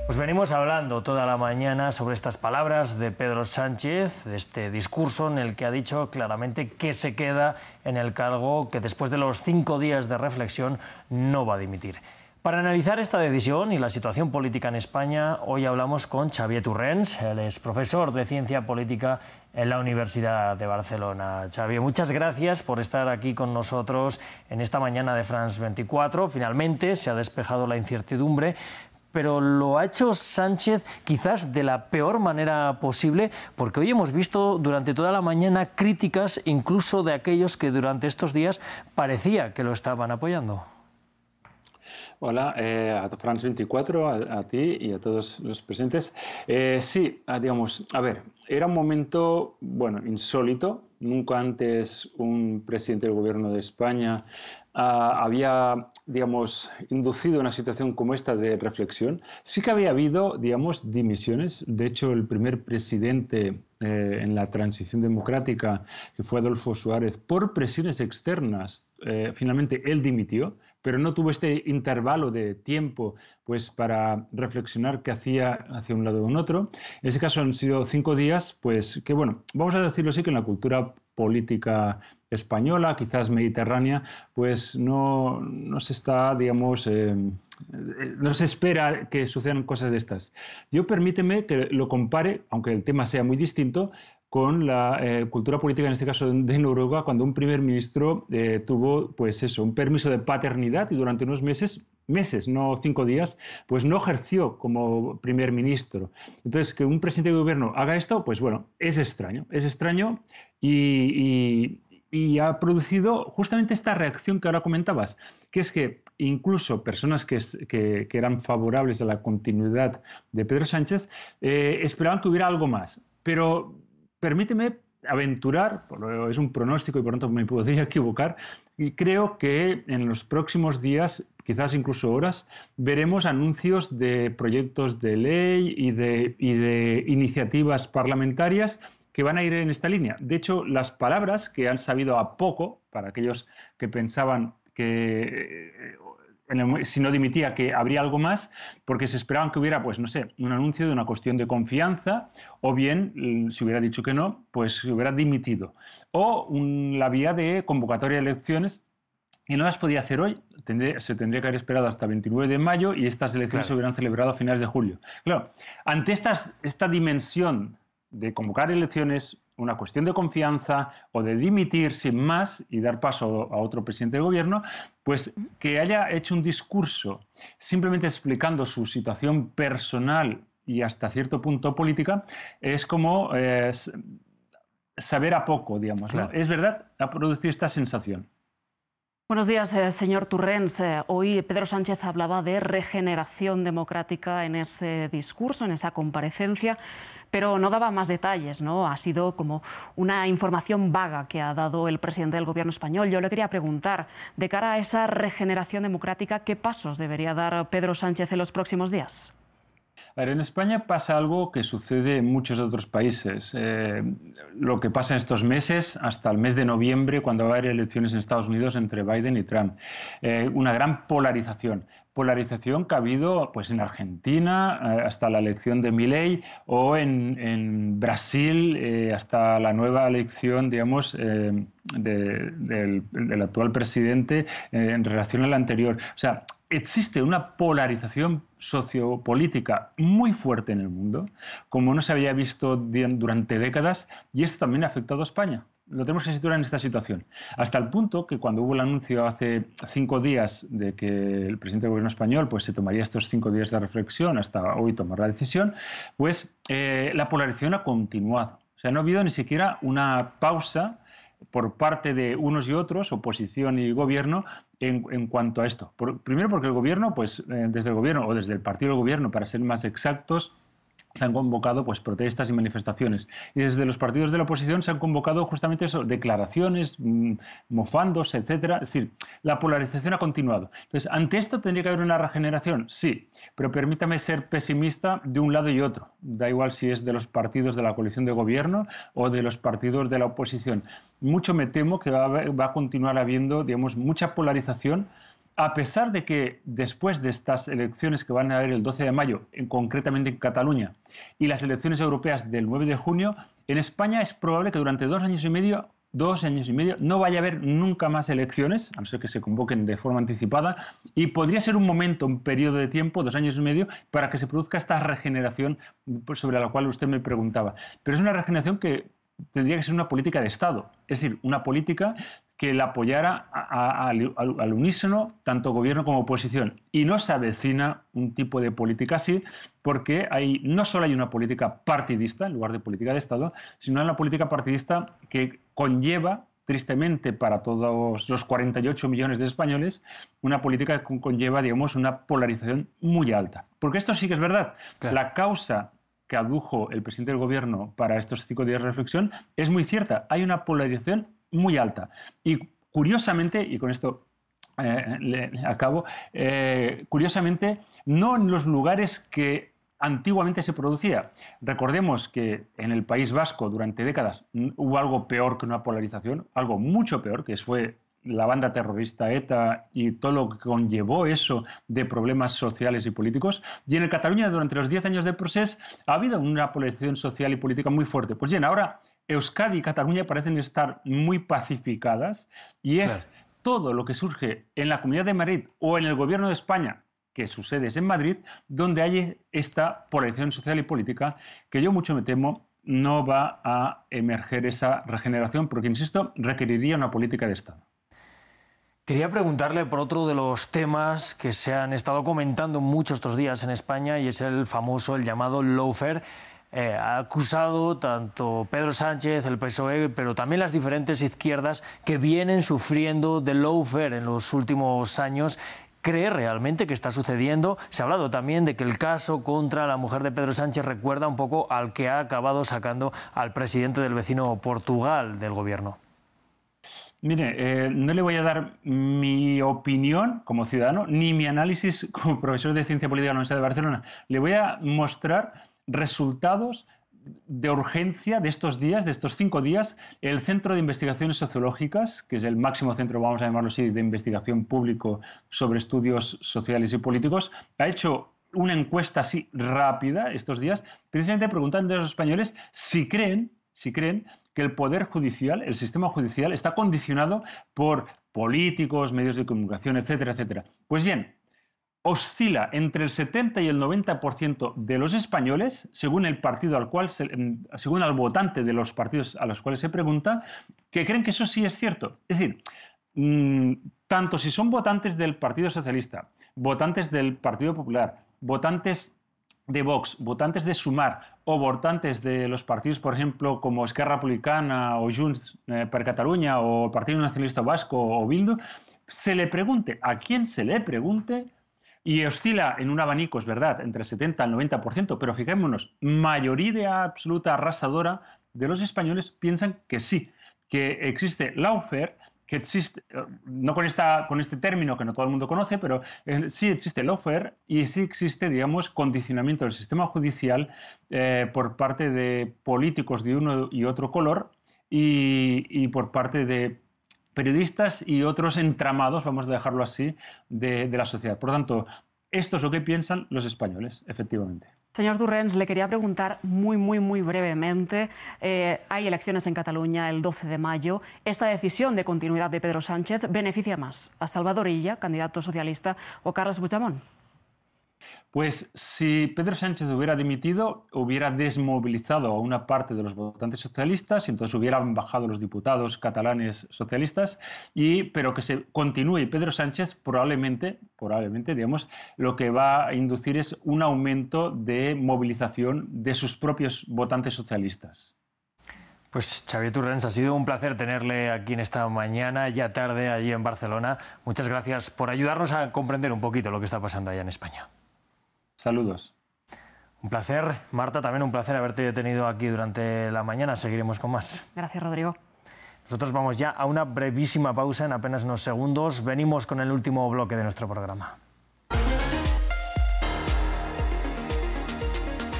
Pues venimos hablando toda la mañana sobre estas palabras de Pedro Sánchez, de este discurso en el que ha dicho claramente que se queda en el cargo, que después de los 5 días de reflexión no va a dimitir. Para analizar esta decisión y la situación política en España, hoy hablamos con Xavier Torrens. Él es profesor de Ciencia Política en la Universidad de Barcelona. Xavier, muchas gracias por estar aquí con nosotros en esta mañana de France 24. Finalmente se ha despejado la incertidumbre, pero lo ha hecho Sánchez quizás de la peor manera posible, porque hoy hemos visto durante toda la mañana críticas incluso de aquellos que durante estos días parecía que lo estaban apoyando. Hola, a France 24, a ti y a todos los presentes. Sí, digamos, a ver, era un momento, bueno, insólito. Nunca antes un presidente del gobierno de España había, digamos, inducido una situación como esta de reflexión. Sí que había habido, digamos, dimisiones. De hecho, el primer presidente en la transición democrática, que fue Adolfo Suárez, por presiones externas, finalmente él dimitió, pero no tuvo este intervalo de tiempo pues, para reflexionar qué hacía hacia un lado o un otro. En ese caso han sido 5 días, pues que bueno, vamos a decirlo así, que en la cultura política española, quizás mediterránea, pues no se está, digamos, no se espera que sucedan cosas de estas. Yo permíteme que lo compare, aunque el tema sea muy distinto, con la cultura política, en este caso de Noruega, cuando un primer ministro tuvo, pues eso, un permiso de paternidad y durante unos meses, no 5 días, pues no ejerció como primer ministro. Entonces, que un presidente de gobierno haga esto, pues bueno, es extraño y ha producido justamente esta reacción que ahora comentabas, que es que incluso personas que eran favorables a la continuidad de Pedro Sánchez esperaban que hubiera algo más. Pero permíteme aventurar, es un pronóstico y por lo tanto me podría equivocar, y creo que en los próximos días, quizás incluso horas, veremos anuncios de proyectos de ley y de iniciativas parlamentarias que van a ir en esta línea. De hecho, las palabras que han sabido a poco, para aquellos que pensaban que si no dimitía, que habría algo más, porque se esperaban que hubiera, pues no sé, un anuncio de una cuestión de confianza, o bien, si hubiera dicho que no, pues se hubiera dimitido. O la vía de convocatoria de elecciones, y no las podía hacer hoy, se tendría que haber esperado hasta el 29 de mayo y estas elecciones se hubieran celebrado a finales de julio. Claro, ante esta dimensión de convocar elecciones, una cuestión de confianza o de dimitir sin más y dar paso a otro presidente de gobierno, pues que haya hecho un discurso simplemente explicando su situación personal y hasta cierto punto política, es como saber a poco, digamos, ¿no? Es verdad, ha producido esta sensación. Buenos días, señor Torrens. Hoy Pedro Sánchez hablaba de regeneración democrática en ese discurso, en esa comparecencia, pero no daba más detalles, ¿no? Ha sido como una información vaga que ha dado el presidente del Gobierno español. Yo le quería preguntar, de cara a esa regeneración democrática, ¿qué pasos debería dar Pedro Sánchez en los próximos días? A ver, en España pasa algo que sucede en muchos otros países. Lo que pasa en estos meses, hasta el mes de noviembre, cuando va a haber elecciones en Estados Unidos entre Biden y Trump. Una gran polarización. Polarización que ha habido pues, en Argentina hasta la elección de Milei o en Brasil hasta la nueva elección, digamos, del actual presidente en relación a la anterior. O sea, existe una polarización sociopolítica muy fuerte en el mundo, como no se había visto durante décadas, y esto también ha afectado a España. Lo tenemos que situar en esta situación. Hasta el punto que cuando hubo el anuncio hace 5 días de que el presidente del gobierno español pues, se tomaría estos 5 días de reflexión hasta hoy tomar la decisión, pues la polarización ha continuado. O sea, no ha habido ni siquiera una pausa por parte de unos y otros, oposición y gobierno, en cuanto a esto. Primero porque el gobierno, pues desde el gobierno o desde el partido del gobierno, para ser más exactos, se han convocado pues, protestas y manifestaciones. Y desde los partidos de la oposición se han convocado justamente eso, declaraciones, mofándose, etcétera. Es decir, la polarización ha continuado. Entonces, ¿ante esto tendría que haber una regeneración? Sí, pero permítame ser pesimista de un lado y otro. Da igual si es de los partidos de la coalición de gobierno o de los partidos de la oposición. Mucho me temo que va a continuar habiendo, digamos, mucha polarización a pesar de que después de estas elecciones que van a haber el 12 de mayo, concretamente en Cataluña, y las elecciones europeas del 9 de junio, en España es probable que durante 2 años y medio no vaya a haber nunca más elecciones, a no ser que se convoquen de forma anticipada, y podría ser un momento, un periodo de tiempo, 2 años y medio, para que se produzca esta regeneración sobre la cual usted me preguntaba. Pero es una regeneración que tendría que ser una política de Estado, es decir, una política que la apoyara al unísono tanto gobierno como oposición. Y no se avecina un tipo de política así porque no solo hay una política partidista en lugar de política de Estado, sino una política partidista que conlleva, tristemente para todos los 48 millones de españoles, una política que conlleva, digamos, una polarización muy alta. Porque esto sí que es verdad. Claro. La causa que adujo el presidente del gobierno para estos 5 días de reflexión es muy cierta. Hay una polarización muy alta. Y curiosamente, y con esto acabo, curiosamente, no en los lugares que antiguamente se producía. Recordemos que en el País Vasco durante décadas hubo algo peor que una polarización, algo mucho peor, que fue la banda terrorista ETA y todo lo que conllevó eso de problemas sociales y políticos. Y en Cataluña, durante los 10 años de Procés, ha habido una polarización social y política muy fuerte. Pues bien, ahora Euskadi y Cataluña parecen estar muy pacificadas y es todo lo que surge en la Comunidad de Madrid o en el Gobierno de España, que su sede es en Madrid, donde hay esta polarización social y política que yo mucho me temo no va a emerger esa regeneración, porque, insisto, requeriría una política de Estado. Quería preguntarle por otro de los temas que se han estado comentando mucho estos días en España y es el famoso, el llamado lawfare. Ha acusado tanto Pedro Sánchez, el PSOE, pero también las diferentes izquierdas que vienen sufriendo de lawfare en los últimos años. ¿Cree realmente que está sucediendo? Se ha hablado también de que el caso contra la mujer de Pedro Sánchez recuerda un poco al que ha acabado sacando al presidente del vecino Portugal del gobierno. Mire, no le voy a dar mi opinión como ciudadano, ni mi análisis como profesor de Ciencia Política en la Universidad de Barcelona. Le voy a mostrar resultados de urgencia de estos días, de estos 5 días. El Centro de Investigaciones Sociológicas, que es el máximo centro, vamos a llamarlo así, de investigación público sobre estudios sociales y políticos, ha hecho una encuesta así rápida estos días, precisamente preguntando a los españoles si creen que el Poder Judicial, el sistema judicial, está condicionado por políticos, medios de comunicación, etcétera, etcétera. Pues bien, oscila entre el 70 y el 90% de los españoles, según el partido según el votante de los partidos a los cuales se pregunta, que creen que eso sí es cierto. Es decir, tanto si son votantes del Partido Socialista, votantes del Partido Popular, votantes de Vox, votantes de Sumar o votantes de los partidos, por ejemplo, como Esquerra Republicana o Junts per Catalunya o Partido Nacionalista Vasco o Bildu, se le pregunte, a quien se le pregunte, y oscila en un abanico, es verdad, entre el 70 y el 90%, pero fijémonos, mayoría absoluta arrasadora de los españoles piensan que sí, que existe lawfare, que existe, no con este término que no todo el mundo conoce, pero sí existe lawfare y sí existe, digamos, condicionamiento del sistema judicial por parte de políticos de uno y otro color y por parte de periodistas y otros entramados, vamos a dejarlo así, de la sociedad. Por lo tanto, esto es lo que piensan los españoles, efectivamente. Señor Torrens, le quería preguntar muy brevemente. Hay elecciones en Cataluña el 12 de mayo. ¿Esta decisión de continuidad de Pedro Sánchez beneficia más a Salvador Illa, candidato socialista, o Carles Puigdemont? Pues si Pedro Sánchez hubiera dimitido, hubiera desmovilizado a una parte de los votantes socialistas y entonces hubieran bajado los diputados catalanes socialistas, pero que se continúe Pedro Sánchez probablemente, digamos, lo que va a inducir es un aumento de movilización de sus propios votantes socialistas. Pues Xavier Torrens, ha sido un placer tenerle aquí en esta mañana, ya tarde, allí en Barcelona. Muchas gracias por ayudarnos a comprender un poquito lo que está pasando allá en España. Saludos. Un placer. Marta, también un placer haberte tenido aquí durante la mañana. Seguiremos con más. Gracias, Rodrigo. Nosotros vamos ya a una brevísima pausa en apenas unos segundos. Venimos con el último bloque de nuestro programa.